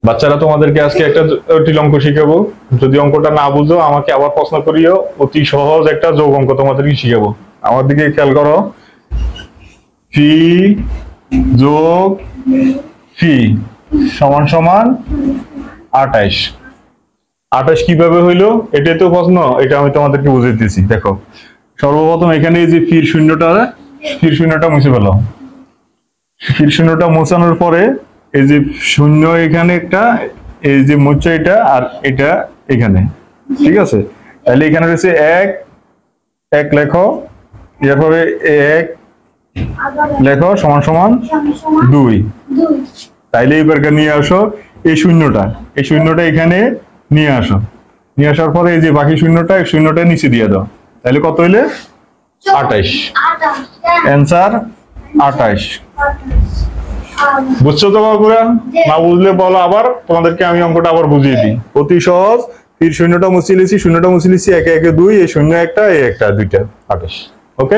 বাচ্চারা তোমাদেরকে আজকে একটা জটিল অঙ্ক শিখাবো। যদি অঙ্কটা না বুঝো আমাকে আবার প্রশ্ন করিও। অতি সহজ একটা যোগ অঙ্ক তোমাদেরকে শিখাবো। আমার দিকে খেয়াল করো। ফি যোগ ফি সমান সমান 28। 28 কিভাবে হইলো এটাই তো প্রশ্ন, এটা আমি তোমাদেরকে বুঝিয়ে দিতেছি। দেখো সর্বপ্রথম এখানে এই যে ফির শূন্যটা মুছে ফেলো। ফির শূন্যটা মোছানোর পরে এই যে শূন্য এখানে একটা, এই যে মুচ্ছ এটা আর এটা এখানে, ঠিক আছে? তাহলে এখানে রয়েছে এক লেখো, এরপরে এক লেখো সমান সমান 2। তাইলে এবারকে নিয়ে আসো এই শূন্যটা এখানে নিয়ে আসো। নিয়ে আসার পরে এই যে বাকি শূন্যটা নিচে দিয়ে দাও। তাহলে কত হইলে 28। অ্যান্সার 28। বুঝছো তো বাবুরা? না বুঝলে বলো, আবার তোমাদেরকে আমি অঙ্কটা আবার বুঝিয়ে দিই। অতি সহজ। ফির শূন্যটা মুছে লিছি, একে একে 2, এই শূন্য একটা, এই একটা, দুইটা, 28। ওকে।